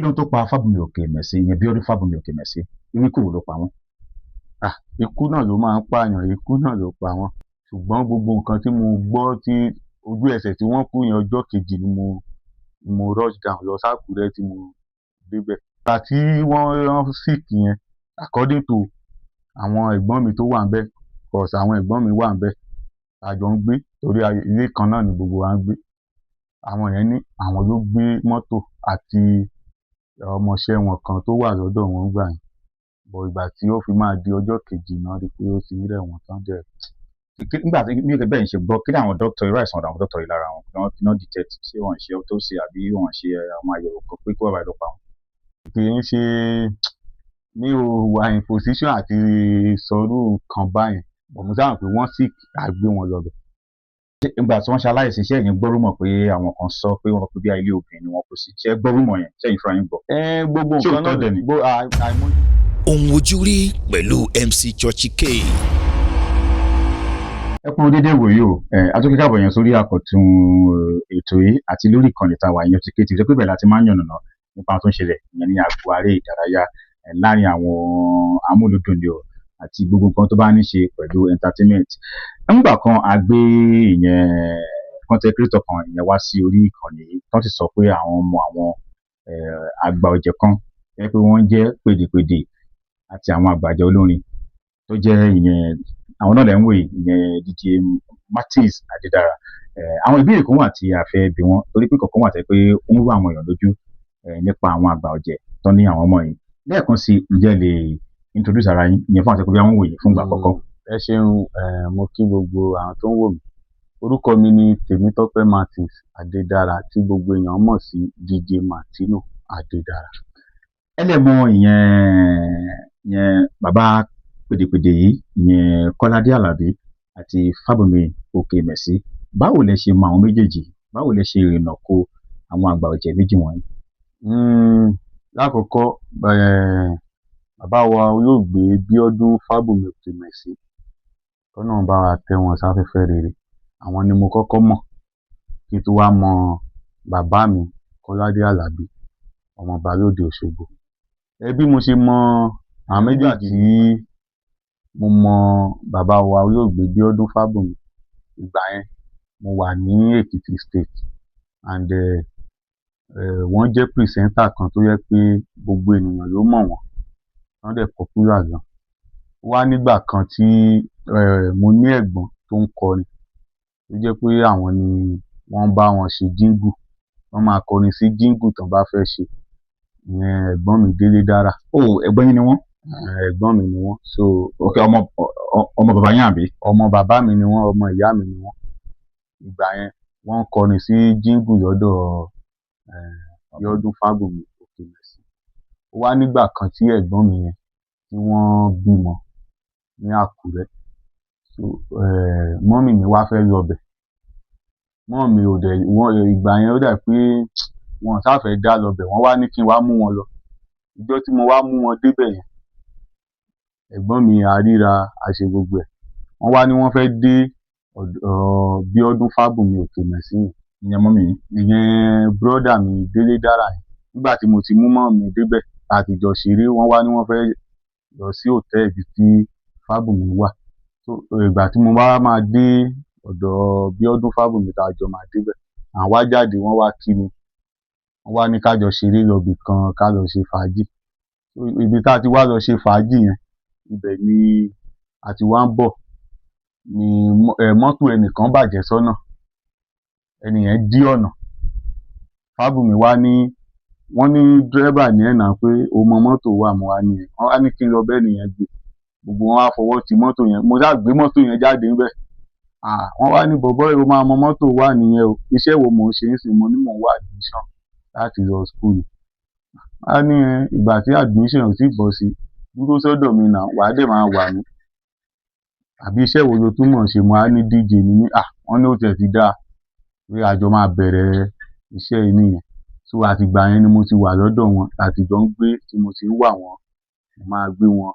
ló ń tó pa Fábùnmi Òkèmẹsí ìyẹn Bíọ́dún Fábùnmi Òkèmẹsí irú ikú wo ló pa wọ́n. Ikú náà ló máa ń pààyàn, ikú náà ló pa wọ́n, ṣùgbọ́n gbogbo nǹkan tí mo gbọ́ tí ojú ẹsẹ̀ tí wọ́n kú yẹn ọjọ́ kejì ni mo rush down lọ sákúrẹ́ tí mo débẹ̀. Ìgbà tí wọ́n sick yẹn according to àwọn ẹ̀gbọ́n mi tó wà ńbẹ̀, cause àwọn ẹ̀gbọ́n mi wà ńbẹ̀ a jọ ń gbé torí ilé kan náà ni gbogbo wa ń gbé. Àwọn yẹn ní àwọn ló gbé mọ́tò àti ọmọọṣẹ́ wọn kan tó wà lọ́dọ̀ wọn gbà yẹn. But ìgbà tí ó fi máa di ọjọ́ kejì náà rí pé ó ti rẹ̀ wọ́n tán dẹ̀. Nígbà tí bí bẹ́ẹ̀ ń ṣe gbọ́ kí ni àwọn dókítà irú àìsàn àwọn dókítà yìí lára wọn kí wọ́n detect ṣé wọ́n ṣe autopsy àbí wọ́n ṣe àwọn àyẹ̀wò kan pé kí wọ́n bá lọ pa wọn. Kì í ṣe mi ò wà in position àti sọrú kan báyẹn but mo sáà pé wọ́n sick á gbé wọn lọ bẹ̀. Ìgbà tí wọ́n ṣe aláìsí iṣẹ́ yẹn gbọ́ rúmọ̀ pé àwọn kan sọ pé wọ́n kó bí ilé obìnrin ni wọ́n kó sí ṣé gbọ́ rúmọ̀ yẹn ṣé ìfura yín gbọ́. Gbogbo nǹkan náà Ohun ojú rí pẹ̀lú MC Churchy K. Ẹ kú dédé wòyí o atúnkẹ́ káàbọ̀ yẹn sórí àkọ́tún ètò yìí àti lórí ìkànnì tàwa ìyẹn ti kéde pé bẹ́ẹ̀ láti máa ń yànnàná nípa tó ń ṣẹlẹ̀ ìyẹn ní agbo aré ìdárayá láàrin àwọn amúlùdùn ni o àti gbogbo nǹkan tó bá ní ṣe pẹ̀lú entertainment. Nígbà kan a gbé ìyẹn content creator kan ìyẹn wá sí orí ìkànnì yìí tó sì sọ pé àwọn ọmọ àwọn àgbà ọ̀jẹ̀ kan pé wọ́n jẹ́ pèdèpèdè àti àwọn àgbàjẹ́ olórin tó jẹ́ ìyẹn àwọn náà lẹ́ ń wò ìyẹn DJ Martins Adédára. Àwọn ìbéèrè kan wà tí a fẹ́ bi wọ́n torí pé kọ̀ọ̀kan wà tẹ́ pé ó ń rú àwọn èèyàn lójú nípa àwọn àgbà ọ̀jẹ̀ tó ní àwọn ọmọ yìí. Lẹ́ẹ̀kan sí ǹjẹ́ lè introduce ara yín ìyẹn fún àti pé wọ́n wò yìí fún ìgbà àkọ́kọ́. Ẹ ṣeun, mo kí gbogbo àwọn tó ń wò mí. Orúkọ mi ni Tèmítọ́pẹ́ Martins Adédára tí gbogbo èèyàn mọ̀ sí DJ Martino Adédára. Ẹ lè mọ ìyẹn bàbá pèdèpèdè yìí ìyẹn Kọ́ládé Àlàbí àti Fábùnmi Òkèmẹsí. Báwo lẹ ṣe mọ àwọn méjèèjì? Báwo lẹ ṣe rìnà kó àwọn àgbà ọ̀jẹ̀ méjì wọ̀nyí? Lákọ̀ọ́kọ́ bàbá wa olóògbé Bíọ́dún Fábùnmi Òkèmẹsí kọ́lọ́run bá wa tẹ́ wọn sáfẹ́fẹ́ rere. Àwọn ni mo kọ́kọ́ mọ̀ kí n tó wá mọ bàbá mi Kọ́ládé Àlàbí ọmọ Ìbálòdé Òṣogbo. Bí mo ṣe mọ àwọn méjèèjì yìí, mo mọ bàbá wa olóògbé Bíọ́dún Fábùnmi ìgbà yẹn mo wà ní Èkìtì State and wọ́n jẹ́ pìrìsẹ́ńtà kan tó yẹ pé gbogbo ènìyàn ló mọ̀ wọ́n dẹ̀ popular gan. Wá nígbà kan tí mo ní ẹ̀gbọ́n tó ń kọrin tó jẹ́ pé àwọn ni wọ́n bá wọn ṣe jingle, wọ́n máa kọrin sí jingle tán bá fẹ́ ṣe. Ìyẹn ẹ̀gbọ́n mi Délé Dára. Ẹ̀gbọ́n yín ni wọ́n? Ẹ̀gbọ́n mi ni wọ́n. So ọmọ bàbá yín àbí? Ọmọ bàbá mi ni wọ́n, ọmọ ìyá mi ni wọ́n. Ìgbà yẹn wọ́n kọrin sí jingle lọ́dọ̀ Bíọ́dún Fábùnmi Òkèmẹsí. Ó wá nígbà kan tí ẹ̀gbọ́n mi yẹn tí wọ́n bímọ ní Àkúrẹ́. So mọ́mì mi wá fẹ́ lọ bẹ̀. Mọ́mì ò dẹ̀ ìgbà yẹn ó dà pé wọn ò sáfẹ́ dá lọ bẹ̀, wọ́n wá ní kí n wá mú wọn lọ. Ìjọ́ tí mo wá mú wọn débẹ̀ yẹn ẹ̀gbọ́n mi àríra àṣẹ gbogbo ẹ̀. Wọ́n wá ní wọ́n fẹ́ dé ọ̀dọ̀ Bíọ́dún Fábùnmi Òkèmẹsí yẹn. Ìyẹn mọ́mì yín? Ìyẹn brọ́dà mi Délé Dára yẹn. Nígbà tí mo ti mú mọ́mì débẹ̀ láti jọ ṣeré, wọ́n wá ní wọ́n fẹ́ lọ sí hòtẹ́ẹ̀lì tí Fábùnmi wà. So ìgbà tí mo bá máa dé ọ̀dọ̀ Bíọ́dún Fábùnmi tá a jọ máa débẹ̀, àwọn wá jáde wọ́n wá kí mi. Wọ́n wá ní ká jọ ṣeré lọ ibì kan ká lọ ṣe fàájì. Ibi tá a ti wá lọ ṣe fàájì yẹn ibẹ̀ ni a ti wá ń bọ̀ ni mọ́tò ẹnìkan bàjẹ́ sọ́nà. Ẹni yẹn dí ọ̀nà. Fábùnmi wá ní wọ́n ní dírẹ́bà ní ẹ̀nà pé o mọ mọ́tò wà mo wá ní ẹ̀. Wọ́n wá ní kí n lọ bẹ́ẹ̀ nìyẹn gbé. Gbogbo wọn wá fọwọ́ ti mọ́tò yẹn. Mo ṣáà gbé mọ́tò yẹn jáde ńbẹ̀. Wọ́n wá ní bọ̀bọ́ o máa mọ mọ́tò wà nìyẹn o. Iṣẹ́ wo mò ń ṣe ń sìn? Mo ní mò ń wá admission láti lọ school. Wọ́n á ní ìgbà tí admission ò tíì bọ́ sí dúró sọ́dọ̀ mi náà wàá dẹ̀ máa wà mí. Àbí iṣẹ́ wo lo tún mọ̀ ṣe? Mo á ní DJ ni mí. Wọ́n ní ó tiẹ̀ ti dáa pé a jọ máa bẹ̀rẹ̀ iṣẹ́ yìí nìyẹn. So àtìgbà yẹn ni mo ti wà lọ́dọ̀ wọn láti jọ ń gbé tí mo ti ń wà wọ́n. Mo máa gbé wọn,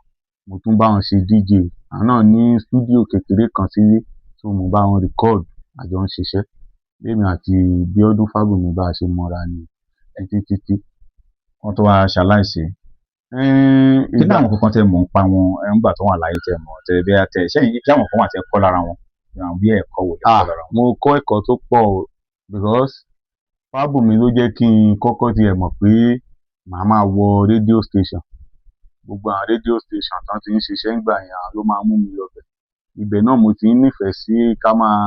mo tún bá wọn ṣe DJ. Àwọn náà ní studio kékeré kan sílé so mo bá wọn record a jọ ń ṣiṣẹ́. Bí èmi àti Bíọ́dún Fábùnmi bá ṣe mọ́ra ni títí wọ́n tó wá ṣaláìsí. Kí ni àwọn kankan tẹ mọ̀ ń pa wọn nígbà tó wà láyé tẹ mọ̀ tẹ bí tẹ ṣẹ́yìn kí àwọn kan wà tẹ kọ́ lára wọn àwọn bí ẹ̀kọ́ wò lè kọ́ lára wọn. mo kọ́ ẹ̀kọ́ tó pọ̀ o because Fábùnmi ló jẹ́ kí n kọ́kọ́ tiẹ̀ mọ̀ pé màá máa wọ rédíò station. Gbogbo àwọn rédíò station tán ti ń ṣiṣẹ́ ńgbà yẹn àwọn ló máa ń mú mi lọ bẹ̀. Ibẹ̀ náà mo ti ń nífẹ̀ẹ́ sí ká máa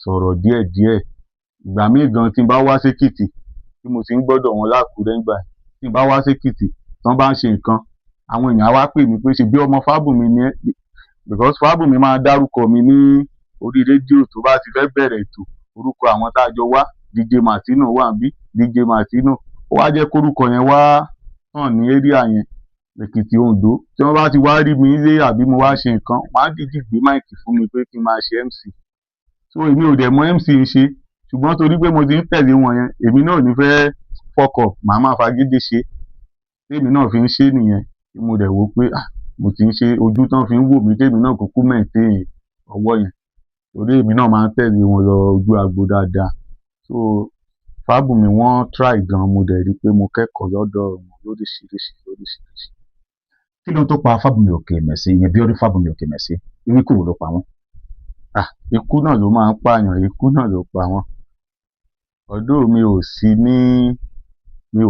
sọ̀rọ̀ díẹ̀díẹ̀. Ìgbà míì gan tí n bá wá sékìtì tí mo ti ń gbọ́dọ̀ wọn lákùrẹ́ ńgbà yẹn tí n bá wá sékìtì tán bá ń ṣe nǹkan àwọn èèyàn á wá pè mí pé ṣebí ọmọ Fábùnmi ni ẹ́ because Fábùnmi máa dárúkọ mi ní orí rédíò tó bá ti fẹ́ bẹ̀rẹ̀ ètò orúkọ àwọn tá a jọ wá DJ Martino wà níbí DJ Martino ó wá jẹ́ kórúkọ yẹn wá hàn ní area yẹn Èkìtì Oǹdó tí wọ́n bá ti wá rí mi nílé àbí mo wá ṣe nǹkan wọ́n á dìídì gbé máìkì fún mi pé kí n máa ṣe MC so èmi ò dẹ̀ mọ MC ń ṣe ṣùgbọ́n torí pé mo ti ń tẹ̀lé wọn yẹn èmi náà ò ní fẹ́ fọkọ̀ màá máa fagídí ṣe tèmi náà fi ń ṣe nìyẹn tí mo dẹ̀ wò pé mo ti ń ṣe ojú tán fi ń wò mí tèmi náà kúkú maintain ọwọ́ yẹn torí èmi náà máa ń tẹ̀lé wọn lọ ojú agbo dáadáa so Fábùnmi wọ́n try gan mo dẹ̀ rí i pé mo kẹ́kọ̀ọ́ lọ́dọ̀ wọn lóríṣiríṣi. Kí ló ń tó pa Fábùnmi Òkèmẹsí ìyẹn Bíọ́dún Fábùnmi Òkèmẹsí irú ikú wo ló pa wọ́n. Ikú náà ló máa ń pààyàn ikú náà ló pa wọ́n ọdún mi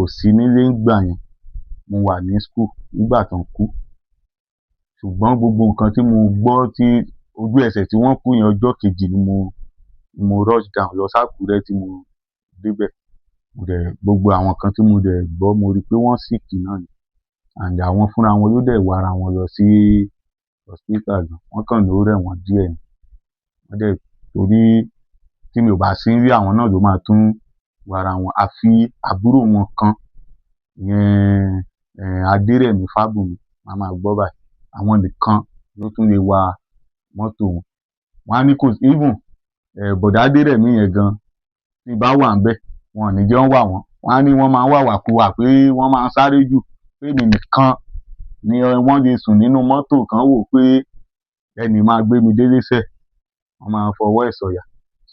ò sí nílé ńgbà yẹn mo wà ní school nígbà tó ń kú ṣùgbọ́n gbogbo nǹkan tí mo gbọ́ tí ojú ẹsẹ̀ tí wọ́n kú yẹn ọjọ́ kejì ni mo rush down lọ sákúrẹ́ tí mo débẹ̀ gbogbo àwọn kan tí mo dẹ̀ gbọ́ mo rí i pé wọ́n sick náà ni and àwọn fúnra wọn ló dẹ̀ wá ara wọn lọ sí hospital gan wọ́n kàn ló rẹ̀ wọ́n díẹ̀ ni wọ́n dẹ̀ torí tí mi ò bá sí rí àwọn náà ló máa tún wá ara wọn àfi àbúrò wọn kan ìyẹn Adérẹ̀mí Fábùnmi màá máa gbọ́ báyìí àwọn nìkan ló tún lè wa mọ́tò wọn wọ́n á ní kò even bọ̀dá Adérẹ̀mí yẹn gan tí bá wà ń bẹ̀ wọn ò ní jẹ́ wọ́n wà wọ́n á ní wọ́n máa ń wàwàkuwà pé wọ́n máa ń sáré jù pé èmi nìkan ni wọ́n lè sùn nínú mọ́tò kan wò pé ẹnì máa gbé mi délé sẹ̀ wọ́n máa fọwọ́ ẹ̀ sọ̀yà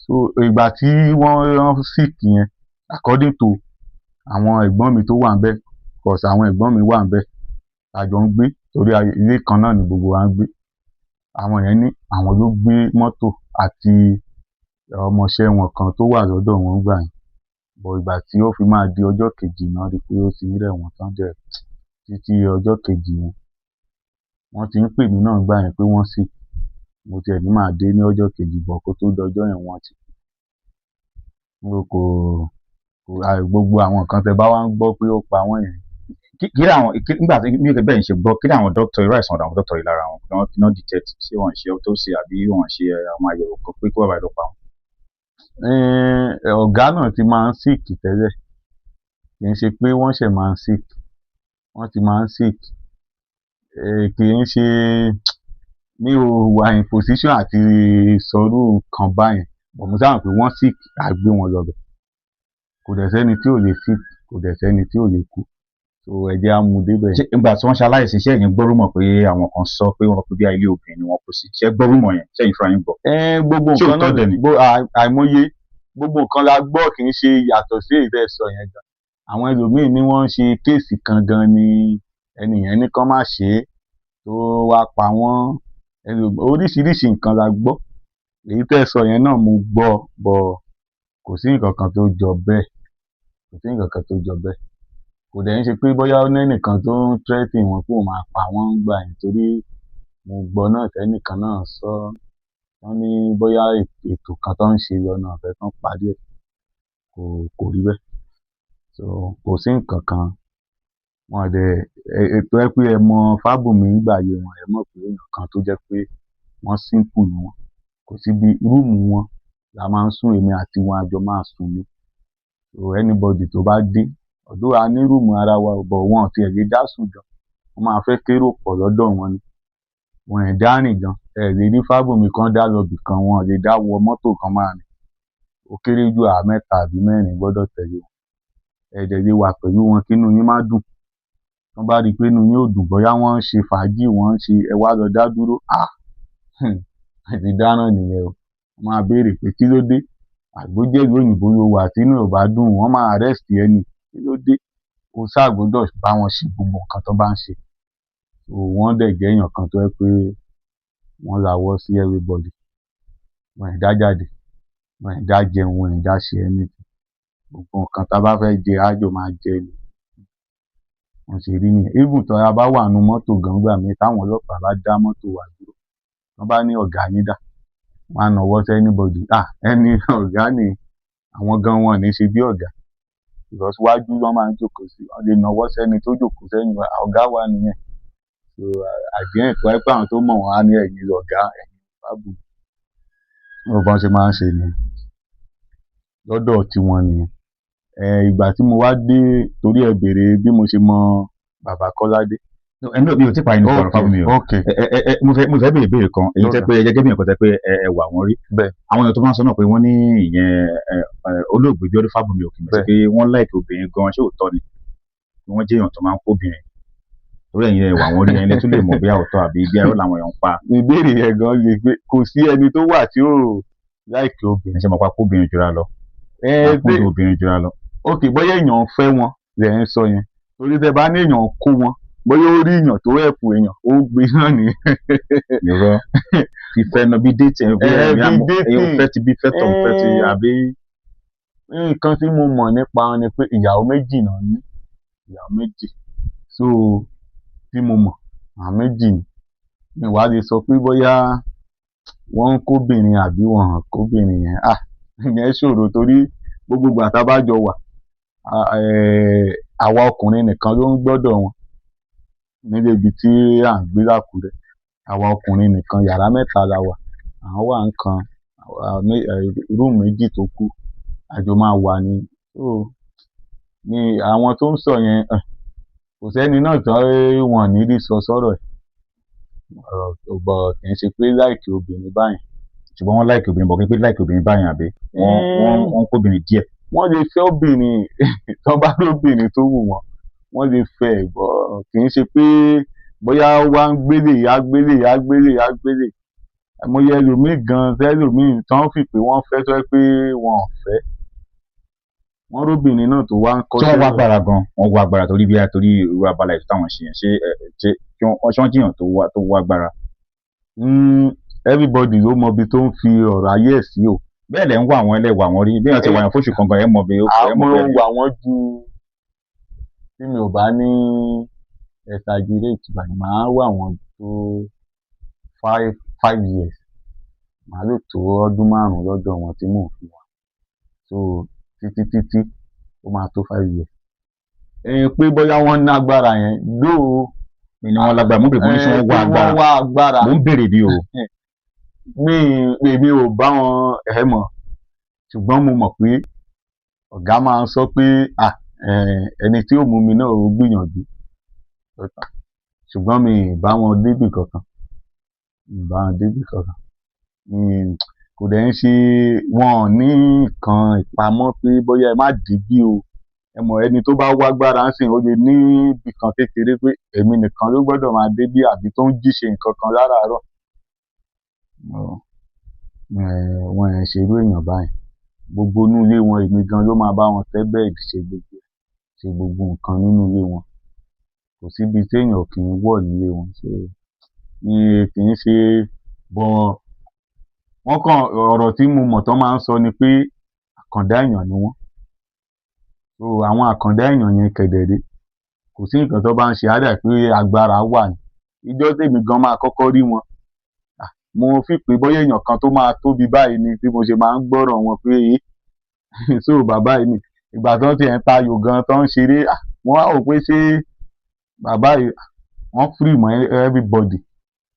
so ìgbà tí wọ́n sick yẹn according to àwọn ẹ̀gbọ́n mi tó wà ń bẹ̀ cause àwọn ẹ̀gbọ́n mi wà ń bẹ̀ a jọ ń gbé torí ilé kan náà ni gbogbo wa ń gbé àwọn yẹn ní àwọn ló gbé mọ́tò àti ọmọọṣẹ́ wọn kan tó wà lọ́dọ̀ wọn gbà yẹn bọ̀ ìgbà tí ó fi máa di ọjọ́ kejì náà rí pé ó ti ń rẹ̀ wọ́n tán dẹ̀ títí ọjọ́ kejì yẹn wọ́n ti ń pè mí náà gbà yẹn pé wọ́n sì mo tiẹ̀ ní máa dé ní ọjọ́ kejì bọ̀ kó tó dọjọ́ yẹn wọ́n ti gbogbo àwọn nǹkan tẹ bá wá ń gbọ́ pé ó pa wọ́n yẹn. Kí làwọn nígbà tí bí bẹ́ẹ̀ ń ṣe gbọ́ kí làwọn dókítà irú àìsàn àwọn dókítà yìí lára wọn kí wọ́n detect ṣé wọ́n ṣe autopsy àbí wọ́n ṣe àwọn àyẹ̀wò kan pé kí wọ́n bá lọ pa wọ́n. Ọ̀gá náà ti máa ń sick tẹ́lẹ̀ kì í ṣe pé wọ́n ṣẹ̀ máa ń sick wọ́n ti máa ń sick kì í ṣe mi ò wà in position àti sọrú kan báyẹn bọ̀ mo sábà pé wọ́n sick á gbé wọn lọ bẹ̀ kò dẹ̀ sẹ́ni tí ò lè sick kò dẹ̀ sẹ́ni tí ò lè kú so ẹ jẹ́ á mú débẹ̀. Ṣé ìgbà tí wọ́n ṣaláìsí iṣẹ́ yẹn gbọ́ rúmọ̀ pé àwọn kan sọ pé wọ́n pé bí ilé obìnrin ni wọ́n kú sí ṣé gbọ́ rúmọ̀ yẹn ṣé ìfura yín gbọ́. Gbogbo nǹkan náà àìmọye gbogbo nǹkan la gbọ́ kì í ṣe yàtọ̀ sí èyí tẹ́ sọ yẹn gan àwọn ẹlòmíín ni wọ́n ń ṣe kéèsì kan gan ni ẹnìyẹn ní kán má ṣe é tó wá pa wọ́n oríṣiríṣi nǹkan la gbọ́ èyí tẹ́ sọ yẹn náà mo gbọ́ bọ̀ kò sí nǹkan kan tó jọ bẹ́ẹ̀ kò dẹ̀ ń ṣe pé bóyá ó ní ẹnìkan tó ń threaten wọn kó máa pa wọ́n gbà yẹn torí mo gbọ́ náà tẹ́nìkan náà sọ wọ́n ní bóyá ètò kan tó ń ṣe lọ́nà ọ̀fẹ́ tán parí ẹ̀ kò rí bẹ́ẹ̀ so kò sí nǹkan kan wọn dẹ̀ ètò ẹ pé ẹ mọ Fábùnmi nígbà ayé wọn ẹ mọ̀ pé èèyàn kan tó jẹ́ pé wọ́n simple ni wọn kò sí bí rúùmù wọn la máa ń sùn èmi àti wọn àjọ máa sùn ni so anybody tó bá dé ọ̀dọ̀ a ní rúùmù ara wa bọ̀ wọn ti ẹ̀ lè dá sùn gan wọ́n máa fẹ́ kérò pọ̀ lọ́dọ̀ wọn ni wọn ẹ̀ dá rìn gan ẹ lè rí Fábùnmi kan dá lọ bì kan wọn lè dá wọ mọ́tò kan máa rìn ó kéré jù mẹ́ta àbí mẹ́rin gbọ́dọ̀ tẹ̀lé wọn ẹ dẹ̀ lè wà pẹ̀lú wọn kínú yín má dùn wọ́n bá rí i pé inú yín ò dùn bóyá wọ́n ń ṣe fàájì wọ́n ń ṣe ẹ wá lọ dá dúró àti dáràn nìyẹn o wọ́n máa béèrè pé kí ló dé àgbójẹ́lú òyìnbó ló wà tínú ò bá dùn wọ́n máa arrest ẹni kí ló dé o ṣáà gbọ́dọ̀ bá wọn ṣe gbogbo nǹkan tó bá ń ṣe. So wọ́n dẹ̀ jẹ́ èèyàn kan tó jẹ́ pé wọ́n lawọ́ sí everybody. Wọn ì dá jáde, wọn ì dá jẹun, wọn ì dá ṣe anything. Gbogbo nǹkan tá bá fẹ́ jẹ á jọ máa jẹ ni. Wọ́n ṣe rí nìyẹn. Even tó a bá wà nínú mọ́tò gan nígbà míì táwọn ọlọ́pàá bá dá mọ́tò wa dúró, wọ́n bá ní ọ̀gá yín dà, wọ́n á nawọ́ sí anybody. Ẹni ọ̀gá ni àwọn gan wọn ò ní ṣe bí ọ̀gá. Because iwájú ló máa ń jókòó sí, wọ́n lè nawọ́ sẹ́ni tó jókòó sẹ́yìn wa, ọ̀gá wa nìyẹn. So àdéhùn tó wáyé pé àwọn tó mọ̀ wọ́n á ní ẹ̀yin lọ̀gá, ẹ̀yin Fábùmí. Bọ́n ṣe máa ń ṣe nìyẹn. Lọ́dọ̀ tiwọn nìyẹn. Ìgbà tí mo wá dé, torí ẹ béèrè bí mo ṣe mọ bàbá Kọ́ládé. mi ò tí parí nípa ọ̀rọ̀ Fábùmí o. mo fẹ́ béèrè ìbéèrè kan, èyí tẹ́ pé gẹ́gẹ́ bí nǹkan tẹ́ pé ẹ wà wọ́n rí. Àwọn èèyàn tó máa ń sọ náà pé wọ́n ní ìyẹn olóògbé Bíọ́dún Fábùmí Òkìmọ̀ sí pé wọ́n láìkí obìnrin gan, ṣé òótọ́ ni wọ́n jẹ́ èèyàn tó máa ń kó obìnrin? Torí ẹ̀yin ẹ wà wọ́n rí, ẹ̀yin lẹ tún lè mọ̀ bí àwòtọ́ àbí bí ẹ̀rọ làwọn èèyàn ń pa. Ìbéèrè yẹn gan le pé kò sí ẹni tó wà tí ó láìkí obìnrin. Ṣé mo pa kó obìnrin jura lọ? Àkúndùn obìnrin jura lọ. Ok, bóyá èèyàn fẹ́ wọn lẹ̀ ń sọ yẹn. Torí tẹ bá ní èèyàn kó wọn, bóyá ó rí èèyàn tó ẹ̀pù èèyàn, ó gbé náà nìyẹn. Irọ́ fífẹ́ náà bí déètì ẹ̀ èèyàn fẹ́ ti bí fẹ́ tọ̀ fẹ́ ti àbí. Nǹkan tí mo mọ̀ nípa wọn ni pé ìyàwó méjì náà ní. Ìyàwó méjì. So tí mo mọ̀, àwọn méjì ni. Mi wá lè sọ pé bóyá wọ́n ń kóbìnrin àbí wọ́n ń kóbìnrin yẹn. Ìyẹn ṣòro torí gbogbo ìgbà tá bá jọ wà, àwa ọkùnrin nìkan ló ń gbọ́dọ̀ wọn. Nílé ibi tí à ń gbé l'Ákúrẹ́, àwa ọkùnrin nìkan, yàrá mẹ́ta la wà. Àwọn wà nǹkan, rúùmù méjì tó kù, àjọ máa wà ní. So ní àwọn tó ń sọ yẹn, kò sẹ́ni náà tán wọn ní rí sọ sọ́rọ̀ ẹ̀. Bọ̀ kì í ṣe pé láìkí obìnrin báyìí. Ṣùgbọ́n wọ́n láìkí obìnrin, bọ̀ kí pé láìkí obìnrin báyìí àbí wọ́n kó obìnrin díẹ̀. Wọ́n lè fẹ́ obìnrin tó bá lóbìnrin tó wù wọ́n lè fẹ́ ẹ̀, bọ̀ kì í ṣe pé bóyá wá ń gbélé àìmọye ẹlòmíì gan tẹ́lòmíì tán fi pé wọ́n fẹ́ tó jẹ́ pé wọn ò fẹ́. Wọ́n róbìnrin náà tó wá ń kọ́. Tí wọ́n wá agbára gan, wọ́n wá agbára torí irú abala ètò táwọn ṣe yẹn, ṣé wọ́n jiyàn tó wá agbára. Everybody ló mọ ibi tó ń fi ọ̀rọ̀ ayé ẹ̀ sí o. Bẹ́ẹ̀ lẹ̀ ń wá àwọn ẹlẹ́wà wọn rí, bí wọ́n ti wà yàn fóṣù kan gan, ẹ mọ̀ bí ó fẹ́. Mo wà wọ́n ju, tí mi ò bá ní exaggerate, màá wà wọ́n tó 5 years. Màá lò tó ọdún 5 lọ́dọ̀ wọn tí mò ń fi wà. So títí ó máa tó 5 years. Pé bóyá wọ́n ní agbára yẹn lóò. Ni wọ́n lágbára, mo bèrè bó ní sọ wọ́n wá agbára. Mo ń bèrè bí o. Èmi ò bá wọn mọ̀, ṣùgbọ́n mo mọ̀ pé ọ̀gá máa ń sọ pé ẹni tí ó mú mi náà ó gbìyànjú. Ṣùgbọ́n mi ì bá wọn débì kankan. Kò dẹ̀ ń ṣe wọn ò ní nǹkan ìpamọ́ pé bóyá ẹ má débí o. Ẹ mọ̀ ẹni tó bá wá agbára ń sìn, ó lè ní ibì kan kékeré pé èmi nìkan ló gbọ́dọ̀ máa débí àbí tó ń jíṣe nǹkan kan láràárọ̀. Wọn ẹ̀ ṣerú èèyàn báyìí. Gbogbo inú ilé wọn èmi gan ló máa bá wọn tẹ́ bẹ́ẹ̀dì, ṣe gbogbo nǹkan nínú ilé wọn. Kò síbi tí èèyàn kì í wọ̀ nílé wọn. Ni kì í ṣe bọ̀ wọ́n kàn, ọ̀rọ̀ tí mo mọ̀ tán máa ń sọ ni pé àkàndá èèyàn ni wọ́n. So àwọn àkàndá èèyàn yẹn kẹ̀dẹ̀rẹ́, kò sí nǹkan tó bá ń ṣe á dà pé agbára wà ní. Ijọ́ tèmi gan máa kọ́kọ́ rí wọn, mo fi pé bóyá èèyàn kan tó máa tóbi báyìí ni, bí mo ṣe máa ń gbọ́rọ̀ wọn pé so bàbá yìí ni. Ìgbà tán tiẹ̀ ń tayò gan tán ń ṣeré, mo wá wò pé ṣé bàbá yìí wọ́n free mọ́ everybody.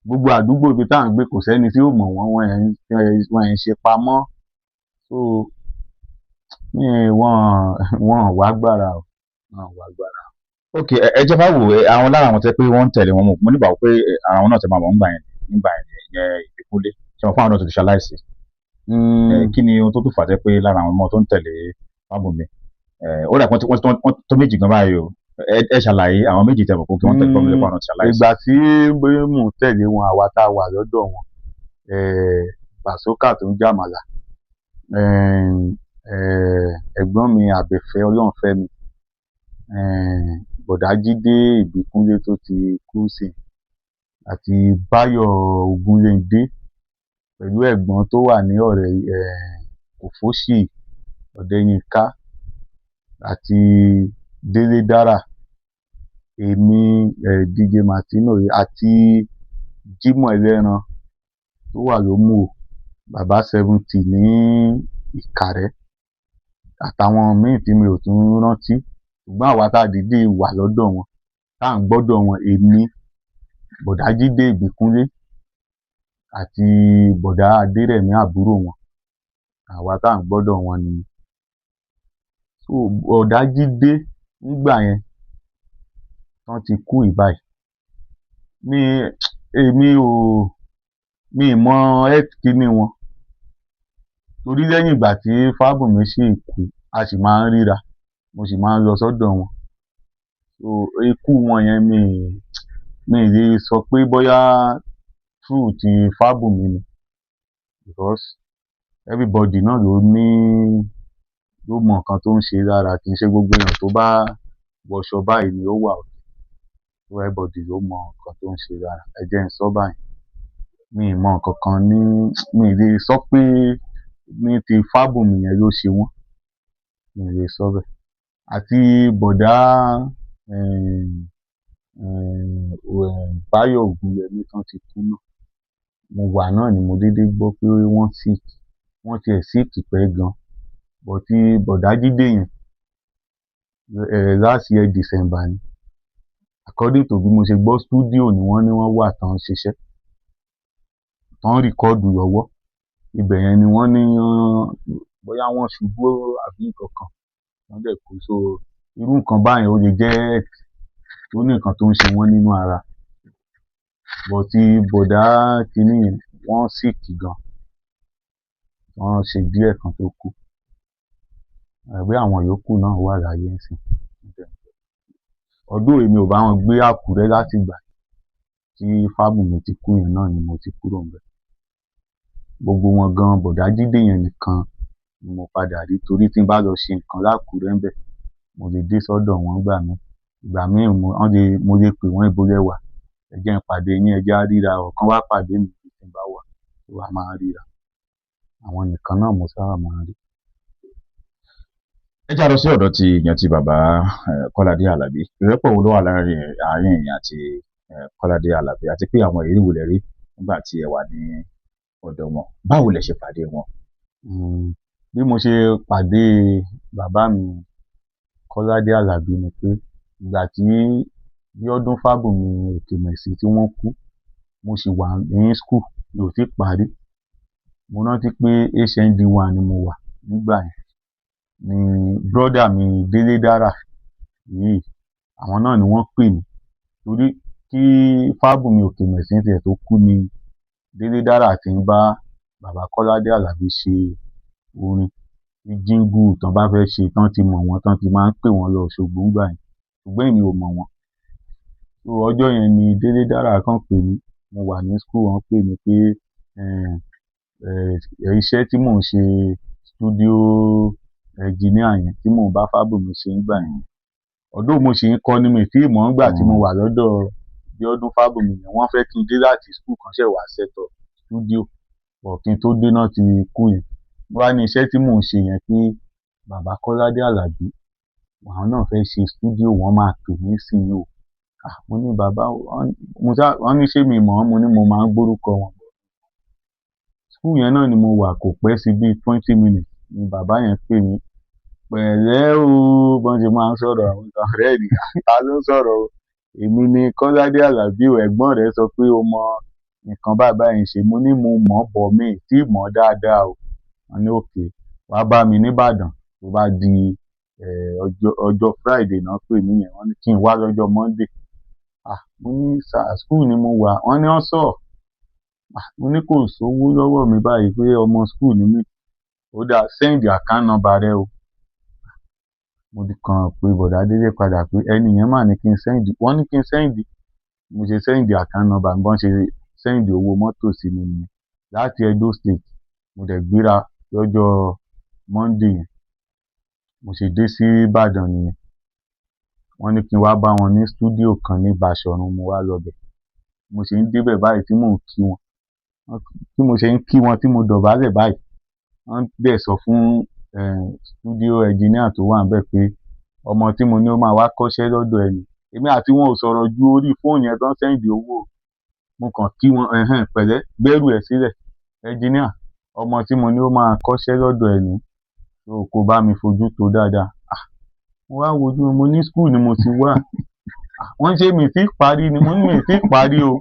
Gbogbo àdúgbò ibi tá à ń gbé kò sẹ́ni tí ò mọ̀ wọ́n, wọ́n ẹ̀ ń ṣe pamọ́. So wọ́n wá agbára o. Ok, ẹ jẹ́ ká wò àwọn lára àwọn tẹ́ pé wọ́n ń tẹ̀lé wọn, mo nígbàgbọ́ pé àwọn náà ti máa mọ̀ nígbà yẹn Ìbíkúnlé, ṣé wọn fún àwọn náà tó ti ṣaláìsí. Kí ni ohun tó tún fà jẹ́ pé lára àwọn ọmọ tó ń tẹ̀lé Fábùmí, ó dà pé wọ́n tó méjì gan báyìí o. Ẹ ṣàlàyé àwọn méjì tẹ̀ mọ̀ kó kí wọ́n tẹ̀lé Fábùmí lẹ́kọ̀ọ́ àwọn ti ṣaláìsí. Ìgbà tí bóyá mò ń tẹ̀lé wọn, àwa tá a wà lọ́dọ̀ wọn, Bàsókà tó ń jàmàlà, ẹ̀gbọ́n mi Àbẹ̀fẹ́ Ọlọ́runfẹ́mi, bọ̀dá Jídé Ìbíkúnlé tó ti kú sí àti Báyọ̀ Ògúnléndé pẹ̀lú ẹ̀gbọ́n tó wà ní ọ̀rẹ́ Òfóṣì Ọ̀dẹ́yìnká àti Délé Dárà, èmi DJ Martino àti Jímọ̀ Ẹlẹ́ran tó wà lómù bàbá 70 ní Ìkàrẹ́ àtàwọn míì tí mi ò tún rántí, ṣùgbọ́n àwa tá a dìídì wà lọ́dọ̀ wọn tá à ń gbọ́dọ̀ wọn, èmi bọ̀dá Jídé Ìbíkúnlé àti bọ̀dá Adérẹ̀mí àbúrò wọn, àwa tá à ń gbọ́dọ̀ wọn ni. So bọ̀dá Jídé nígbà yẹn tán ti kú ìbáyìí, mi mọ kíní wọn, torí lẹ́yìn ìgbà tí Fábùnmí sì kú a sì máa ń ríra, mo sì máa ń lọ sọ́dọ̀ wọn. So ikú wọn yẹn mi lè sọ pé bóyá true ti Fábùnmí ni, because everybody náà ló mọ nǹkan tó ń ṣe lára, kì í ṣe gbogbo èèyàn tó bá wọṣọ báyìí ni ó wà òkè, so everybody ló mọ nǹkan tó ń ṣe lára. Ẹ jẹ́ n sọ báyìí, mi mọ nǹkan kan mi lè sọ pé ní ti Fábùnmí yẹn ló ṣe wọ́n, mi lè sọ bẹ́ẹ̀. Àti bọ̀dá Báyọ̀ Ògúnyẹmí tán ti kú náà, mo wà náà ni mo dédé gbọ́ pé wọ́n tiẹ̀ sick pẹ́ gan, but ti bọ̀dá Jídé yẹn last year December ni, according to bí mo ṣe gbọ́, studio ni wọ́n ní wọ́n wà tán ń ṣiṣẹ́ tán rìkọ́ọ̀dù lọ́wọ́, ibẹ̀ yẹn ni wọ́n ní bóyá wọ́n ṣubú àbí nǹkan kan wọ́n dẹ̀ kú. So irú nǹkan báyẹn ó lè jẹ́ tó ní nǹkan tó ń ṣe wọ́n nínú ara, but ti bọ̀dá kiní yẹn wọ́n sick gan, wọ́n ṣe díẹ̀ kan tó kú, àbí àwọn yòókù náà wà láyé ńsìn. Ọdún èmi ò bá wọn gbé Àkúrẹ́ láti ìgbà tí Fábùnmí ti kú yẹn náà ni mo ti kúrò ńbẹ̀. Gbogbo wọn gan, bọ̀dá Jídé yẹn nìkan ni mo padà rí, torí tí n bá lọ ṣe nǹkan lákúrẹ́ ńbẹ̀ mo lè dé sọ́dọ̀ wọn ìgbà míì mo lè pè wọ́n, ibo lẹ wà, ẹ jẹ́ n pàdé yín, ẹ jẹ́ á ríra, kán wá pàdé mi níbi tí n bá wà, so a máa ríra. Àwọn nìkan náà mo sábà máa ń rí. ẹ já lọ sí ọ̀dọ̀ ti ìyẹn ti bàbá Kọ́ládé Àlàbí. Ìrẹ́pọ̀ wo ló wà láàrin ẹ̀yin àti Kọ́ládé Àlàbí, àti pé àwọn ìrírí wo lẹ rí nígbà tí ẹ wà ní ọ̀dọ̀ wọn? Báwo lẹ ṣe pàdé wọn? Bí mo ṣe pàdé bàbá mi Kọ́ládé Àlàbí ni pé ìgbà tí Bíọ́dún Fábùnmí Òkèmẹ̀sì tí wọ́n kú, mo sì wà ní school, mi ò tíì parí. Mo rántí pé HND 1 ni mo wà nígbà yẹn, ni brother mi Délé Dárà yìí, àwọn náà ni wọ́n pè mí, torí kí Fábùnmí Òkèmẹ̀sì tiẹ̀ tó kú ni Délé Dárà ti ń bá bàbá Kọ́ládé Àlàbí ṣe orin ní jingle tán bá fẹ́ ṣe, tán ti mọ̀ wọ́n, tán ti máa ń pè wọ́n lọ Òṣogbo ńgbà yẹn, ṣùgbọ́n èmi ò mọ̀ wọ́n. So ọjọ́ yẹn ni Délé Dárà kàn pè mí, mo wà ní school, wọ́n pè mí pé iṣẹ́ tí mò ń ṣe studio engineer yẹn tí mò ń bá Fábùnmí ṣe ńgbà yẹn, although mo ṣì ń kọ́ ni, mi ì tíì mọ̀ ńgbà tí mo wà lọ́dọ̀ Bíọ́dún Fábùnmí yẹn, wọ́n fẹ́ kí n dé láti school kan ṣẹ̀ wá set up studio, but kí n tó dé náà ti kú yẹn. Mo wá ní iṣẹ́ tí mò ń ṣe yẹn pé bàbá Kọ́ládé Àlàbí àwọn náà fẹ́ ṣe studio, wọ́n máa pè mí nísìnyí o. Mo ní bàbá, wọ́n ní ṣé mi mọ̀ wọ́n, mo ní mo máa ń gbórúkọ wọn. School yẹn náà ni mo wà, kò pẹ́ sí bíi 20 minutes ni bàbá yẹn pè mí, pẹ̀lẹ́ o, bọ́n ṣe máa ń sọ̀rọ̀ àwọn ọ̀rẹ́ mi, ta ló ń sọ̀rọ̀ o? Èmi ni Kọ́ládé Àlàbí o, ẹ̀gbọ́n rẹ̀ sọ pé o mọ nǹkan báyìí báyìí ṣe. Mo ní mo mọ̀ bọ̀ mí tí mọ̀ dáadáa o. Wọ́n ní okay, wá bá mi nìbàdàn tó bá di ọjọ́ Friday náà pè mí yẹn, wọ́n ní kí n wá lọ́jọ́ Monday. Mo ní school ni mo wà, wọ́n ní wọ́n sọ̀. Mo ní kò sówó lọ́wọ́ mi báyìí pé ọmọ school ni mí. Ó dáa, send account number rẹ o. Mo kàn pé bọ̀dá Délé padà pé ẹni yẹn mà ní kí n send, wọ́n ní kí n send, mo ṣe send account number, bọ́n ṣe send owó mọ́tò sí mi nìyẹn láti Edo State. Mo dẹ̀ gbéra lọ́jọ́ Monday yẹn, mo ṣe dé sí Ìbàdàn nìyẹn. wọ́n ní kí n wá bá wọn ní stúdíò kan ní Basọ̀run, mo wá lọ bẹ̀. Mo ṣe ń débẹ̀ báyìí tí mò ń kí wọn, tí mo ṣe ń kí wọn tí mo dọ̀bálẹ̀ báyìí, wọ́n dẹ̀ sọ fún stúdíò engineer tó wà níbẹ̀ pé ọmọ tí mo ní ó máa wá kọ́ṣẹ́ lọ́dọ̀ ẹ̀ ni. Èmi àti wọn ò sọ̀rọ̀ ju orí fóònù yẹn tán sẹ́ǹdì owó. Mo kàn kí wọn, pẹ̀lẹ́, gbẹ́rù ẹ̀ sílẹ̀. Engineer, ọmọ tí mo ní ó máa kọ́ṣẹ́ lọ́dọ̀ ẹ̀ ni, so kó bá mi fojú tó dáadáa. Mo wá wojú, mo ní school ni mo ti wá. Wọ́n ṣe mi tí parí ni, mo ní mi tí parí o.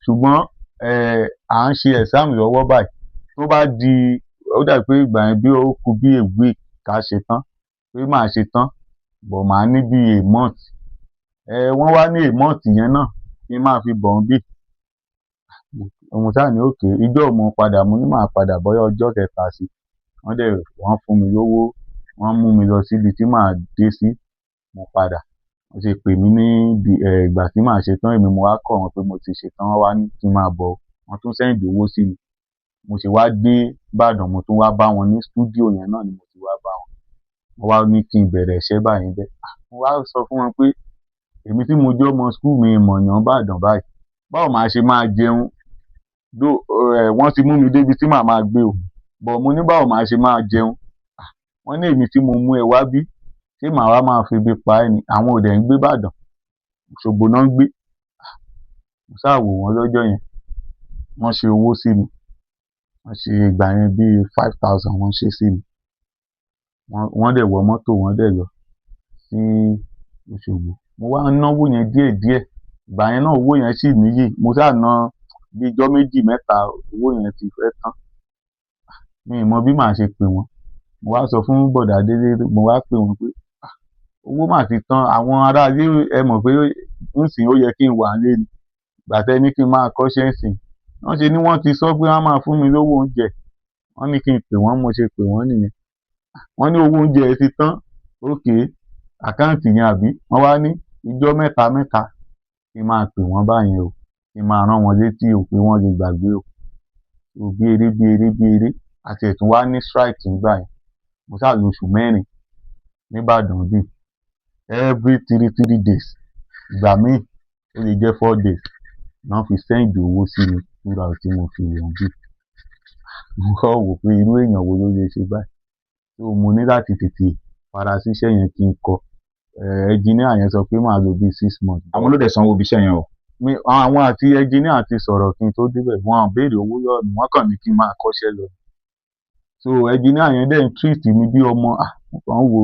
Ṣùgbọ́n à ń ṣe exam lọ́wọ́ báyìí. Tó bá di, ó dà pé ìgbà yẹn bí ó kù bí a week ká ṣe tán, pé màá ṣe tán, but màá ní bí a month. Wọ́n wá ní a month yẹn náà kí n máa fi bọ̀ ń bì. Mo ṣáà ní okay, ijọ́ mo padà, mo ní màá padà bọ́yá ọjọ́ kẹta sí. Wọ́n fún mi lówó, wọ́n mú mi lọ síbi tí màá dé sí, mo padà. Wọ́n ṣe pè mí ní ìgbà tí màá ṣe tán, èmi mo wá kọ̀ wọ́n pé mo ti ṣe tán, wọ́n wá ní kí n máa bọ̀. Wọ́n tún sẹ́ǹdì owó sí mi. Mo ṣe wá dé Ìbàdàn, mo tún wá bá wọn ní stúdíò yẹn náà ni mo ti wá bá wọn. Wọ́n wá ní kí n bẹ̀rẹ̀ iṣẹ́ báyìí bẹ́ẹ̀. Mo wá sọ fún wọn pé èmi tí mo jẹ́ ọmọ school mi mọ̀yàn Ìbàdàn báyìí, báwo màá ṣe máa jẹun? Wọ́n ti mú mi débi tí màá máa gbé o, but mo ní báwo màá ṣe máa jẹun? Wọ́n ní èmi tí mo mú ẹ wá bí, ṣé màá wá máa fi ebi pa ẹ́ ni? Àwọn ò dẹ̀ ń gbé Ìbàdàn, Òṣogbo náà ń gbé. Mo ṣáà wò wọ́n lọ́jọ́ yẹn, wọ́n ṣe owó sí mi. Wọ́n ṣe ìgbà yẹn bí 5,000 wọ́n ṣe sí mi. Wọ́n dẹ̀ wọ mọ́tò, wọ́n dẹ̀ lọ sí Òṣogbo. Mo wá ń náwó yẹn díẹ̀díẹ̀. Ìgbà yẹn náà owó yẹn sì níyì. Mo ṣáà ná bí ijọ́ méjì mẹ́ta, owó yẹn ti fẹ́ tán. Mi ò mọ bí màá ṣe pè wọ́n. Mo wá sọ fún bọ̀dá Délé, mo wá pè wọ́n pé owó mà ti tán. Àwọn ará ilé ẹ mọ̀ pé ńsìn ó yẹ kí n wà nílé ni. Ìgbà tẹ́ ní kí n máa kọ́ṣẹ́ ńsìn. Wọ́n ṣe ni wọ́n ti sọ pé wọ́n máa fún mi lówó oúnjẹ. Wọ́n ní kí n pè wọ́n, mo ṣe pè wọ́n nìyẹn. Wọ́n ní owó oúnjẹ ti tán. Okay, àkáǹtì yẹn àbí? Wọ́n wá ní ijọ́ mẹ́ta mẹ́ta kí n máa pè wọ́n báyẹn o. Kí n máa rán wọn létí o pé wọ́n lè gbàgbé o. Bí eré. Àti ẹ̀ tún wá ní strike nígbà yẹn. Mo ṣáà lo oṣù mẹ́rin ní Ìbàdàn bí. Every 3 days. Ìgbà míì ó lè jẹ́ 4 days. Wọ́n fi sẹ́ǹdì owó sí mi throughout tí mo fi wọ̀n bí. Mo kọ́ wò pé irú èèyàn wo ló lè ṣe báyìí. So mo ní láti tètè fara síṣẹ́ yẹn kí n kọ́. Engineer yẹn sọ pé màá lò bí 6 months. Àwọn ló dẹ̀ sanwó ibi iṣẹ́ yẹn o. Àwọn àti engineer ti sọ̀rọ̀ kí n tó débẹ̀. Wọ́n á béèrè owó lọ́wọ́ mi, wọ́n kàn ní kí n máa kọ́ṣẹ́ lọ. So engineer yẹn dẹ̀ ń treat mi bí ọmọ. Mo kàn wò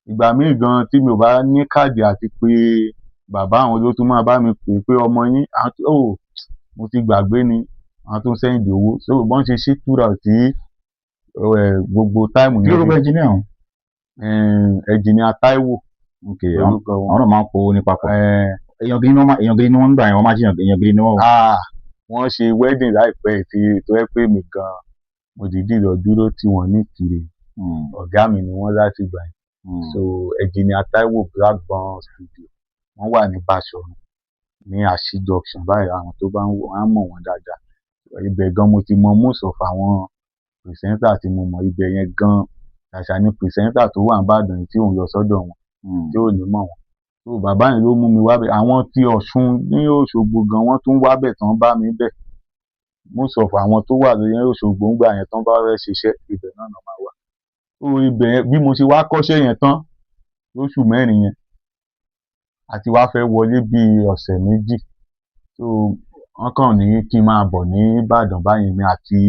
ìgbà míì gan tí mi ò bá ní káàdì àti pé bàbá àwọn ló tún máa bá mi pè ọmọ yín, mo ti gbàgbé ni, àwọn tó ń sẹ́ǹdì owó. So bọ́n ṣe ṣí throughout tí gbogbo táìmù yẹn. Kí lórúkọ engineer ọ̀hún? Engineer Táíwò. Okay, àwọn náà máa ń powó ní papọ̀. Èèyàn gidi ni wọ́n ń gbà yẹn, wọ́n máa jí èèyàn gidi ni wọ́n. Wọ́n ṣe wedding láìpẹ́ tí tó yẹ pé mi gan mo dìídì lọ dúró tí wọ́n ní Ìkirè. Ọ̀gá mi ni wọ́n láti gbà yẹn. So Engineer Táíwò Blackburn Studio wọ́n wà ní Basọ̀run ní Àṣì junction báyìí. Àwọn tó bá ń wò wọ́n á mọ̀ wọ́n dáadáa. Ibẹ̀ gan mo ti mọ most of àwọn presenter tí mo mọ̀. Ibẹ̀ yẹn gan ṣàṣà ni presenter tó wà ní Ìbàdàn tí òun lọ sọ́dọ̀ wọn tí ò ní mọ̀ wọ́n. So bàbá yẹn ló mú mi wá bẹ̀. Àwọn tí Ọ̀ṣun ní Òṣogbo gan wọ́n tún wá bẹ̀ tán bá mi bẹ̀. Most of àwọn tó wà lórí Òṣogbo ń gbà yẹn tán bá fẹ́ ṣiṣẹ́, ibẹ̀ náà máa wà. So ibẹ̀ yẹn bí mo ṣe wá kọ́ṣẹ́ yẹn tán lóṣù mẹ́rin yẹn, àti wá fẹ́ wọlé bí ọ̀sẹ̀ méjì. So wọ́n kàn ní kí n máa bọ̀ ní Ìbàdàn báyìí mi àti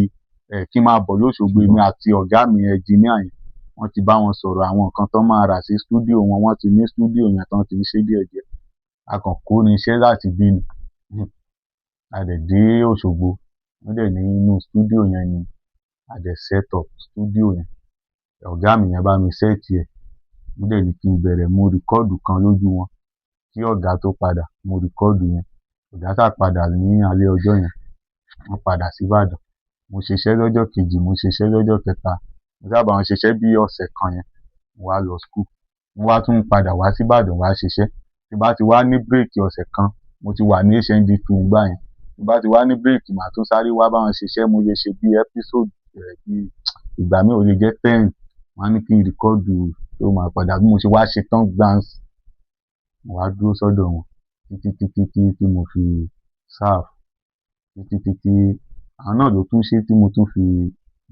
kí n máa bọ̀ lóṣogbo mi àti ọ̀gá mi engineer yẹn. Wọ́n ti bá wọn sọ̀rọ̀ àwọn nǹkan tán máa rà sí stúdíò wọn. Wọ́n ti ní stúdíò yẹn tán ti ń ṣe díẹ̀díẹ̀. A kàn kó ní iṣẹ́ láti bí ni. A dẹ̀ dé Òṣogbo. Wọ́n dẹ̀ ní inú stúdíò yẹn ni a dẹ̀ set up stúdíò yẹn. Ọ̀gá mi yẹn bá mi set ẹ̀. Wọ́n dẹ̀ ní kí n bẹ̀rẹ̀, mo rìkọ́ọ̀dù kan lójú wọn kí ọ̀gá tó padà. Mo rìkọ́ọ̀dù yẹn. Ọ̀gá tá padà ní alẹ́ ọjọ́ yẹn. Wọ́n padà sí Ìbàdàn. Mo ṣiṣẹ́ lọ́jọ́ kejì, mo ṣiṣẹ́ lọ́jọ́ kẹta. Mo sábà wọn ṣiṣẹ́ bí ọ̀sẹ̀ kan yẹn. Mo wá lọ school. Mo wá tún padà wá sí Ìbàdàn wá ṣiṣẹ́. Tí bá ti wá ní bírèkì ọ̀sẹ̀ kan, mo ti wà ní HND2 ńgbà yẹn. Tí bá ti wá ní bírèkì, màá tún sáré wá bá wọn ṣiṣẹ́. Mo lè ṣe bí episode bí ìgbà mi ò lè jẹ́ 10. Wọ́n á ní kí n rìkọ́ọ̀dù tó máa padà bí mo ṣe wá ṣe tán gbans mo wá dúró sọ́dọ̀ wọn títí tí mo fi serve títí àwọn náà ló tún ṣe tí mo tún fi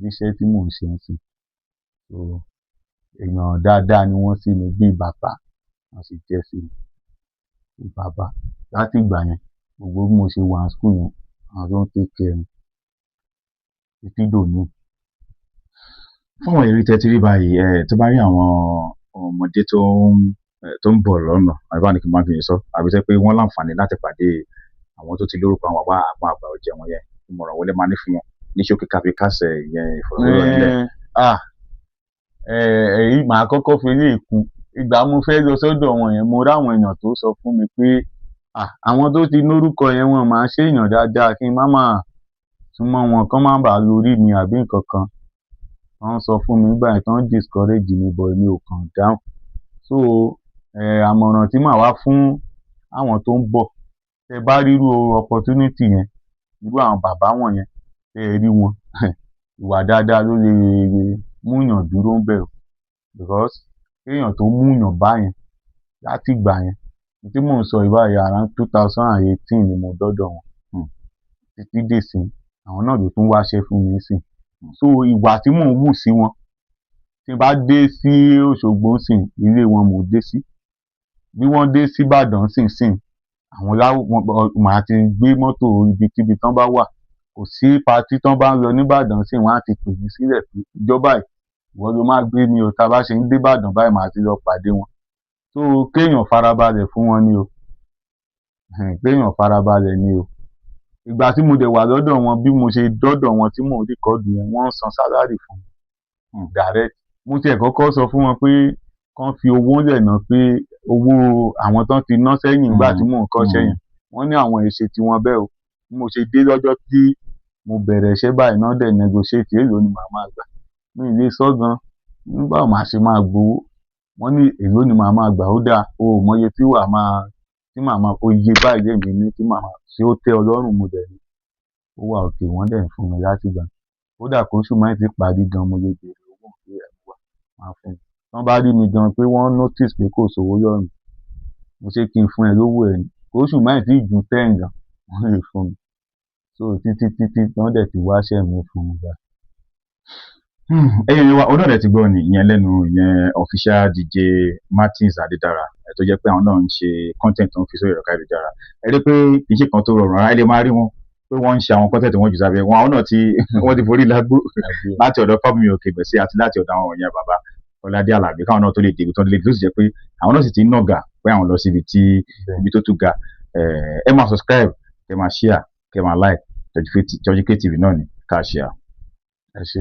ríṣẹ́ tí mò ń ṣe ńsìn. So èèyàn dáadáa ni wọ́n sí mi bíi bàbá, wọ́n sì jẹ́ sí mi bíi bàbá. Láti ìgbà yẹn gbogbo bí mo ṣe wà ní school yẹn àwọn ló ń take care mi títí dòní. Fún àwọn ìrírí tẹ́ ti rí báyìí, tó bá rí àwọn ọmọdé tó ń bọ̀ lọ́nà, àbí báwo ni kí n máa fi sọ, àbí tẹ́ pé wọ́n láǹfààní láti pàdé àwọn tó ti lórúkọ àwọn àgbà ọ̀jẹ̀ wọn yẹn, ìmọ̀ràn wo lẹ máa ní fún wọn ní ṣókí káfí kásẹ̀ ìyẹn ìfọ̀rọ̀wérọ̀ nílẹ̀? Èyí màá kọ́kọ́ fi eléyìí kún. Ìgbà mo fẹ́ lọ sọ́dọ̀ wọn yẹn mo ráwọn èèyàn tó sọ fún mi pé àwọn tó ti lórúkọ yẹn wọn máa ń ṣèèyàn dáadáa, kí n má máa súnmọ́ wọn kán má bàa lórí mi àbí nǹkan kan. Wọ́n sọ fún mi nígbà yẹn tán discourage mi but èmi ò kàn dáhùn. So àmọ̀ràn tí màá wá fún àwọn tó ń bọ̀, tẹ́ bá rírú opportunity yẹn, irú àwọn bàbá wọ̀nyẹn, tẹ́ ẹ rí wọn ìwà dáadáa ló lè múyàn dúró ńbẹ̀ o. Because kéèyàn tó múyàn báyẹn láti ìgbà yẹn, tí mò ń sọ yìí báyìí around 2018 ni mo dọ́dọ̀ wọn títí dèsìn àwọn náà ló tún wáṣẹ́ fún mi ńsìn. So ìwà tí mò ń hù sí wọn, tí n bá dé sí Òṣogbo ńsìn ilé wọn mò ń dé sí. Bí wọ́n dé sí Ìbàdàn ńsìnsìn màá ti gbé mọ́tò ibikíbi tán bá wà. Kò sí party tán bá ń lọ níbàdàn ńsìn wọ́n á ti pè mí sílẹ̀ pé ìjọ́ báyìí ìwọ ló máa gbé mi o, tá bá ṣe ń dé Ìbàdàn báyìí màá ti lọ pàdé wọn. So kéèyàn farabalẹ̀ fún wọn ni o. Kéèyàn farabalẹ̀ ni o. Ìgbà tí mo dẹ̀ wà lọ́dọ̀ wọn bí mo ṣe dọ́dọ̀ wọn tí mò ń record yẹn wọ́n ń san salary fún mi direct. Mo tiẹ̀ kọ́kọ́ sọ fún wọn pé kán fi owó lẹ̀ ná pé owó àwọn tán ti ná sẹ́yìn nígbà tí mò ń kọ́ṣẹ́ yẹn. Wọ́n ní àwọn èé ṣe tiwọn bẹ́ẹ̀ o. Bí mo ṣe dé lọ́jọ́ tí mo bẹ̀rẹ̀ iṣẹ́ báyìí náà dẹ̀ negotiate èló ni màá máa gbà. Mi ò lè sọ́ gan báwo màá ṣe máa gbowó. Wọ́n ní èló ni màá máa gbà, ó dáa o ò mọye tí màá máa iye báyìí lèmi ní tí màá máa ṣé ó tẹ́ ọ lọ́rùn mo dẹ̀ ní. Ó wà okay wọ́n dẹ̀ ń fún mi láti ìgbà. Kódà kóṣù má ì tí parí gan mo lè béèrè owó pé ẹ mú wá máa fún mi. Tán bá rí mi gan pé wọ́n notice pé kò sówó lọ́rùn mi, mo ṣé kí n fún ẹ lówó ẹ ni. Kóṣù má ì tí ju 10 gan wọ́n lè fún mi. So títí tán dẹ̀ ti wáṣẹ́ mi fún mi báyìí. Ẹ̀yin wa ọ̀nà rẹ̀ ti gbọ́ ni ìyẹn lẹ́nu ìyẹn official DJ Martins Adédára tó jẹ́ pé àwọn náà ń ṣe content tó ń fi sórí ẹ̀rọ káyélujára. Ẹ rí pé kì í ṣe kan tó rọrùn rárá, ẹ lè máa rí wọn pé wọ́n ń ṣe àwọn content wọn jù sábẹ́ wọn. Àwọn náà wọ́n ti forí lágbó láti ọ̀dọ̀ Fábùnmi Òkèbẹ̀sí àti láti ọ̀dọ̀ àwọn èèyàn bàbá Ọládé Àlàbí káwọn náà tó lè débi tó lè tó sì jẹ́ pé àwọn náà sì ti ń nàgà pé àwọn lọ sí ibi tó tún ga. Ẹ máa subscribe, kẹ máa share, kẹ máa like, Churchy K TV náà ni ká share. Ẹ ṣé.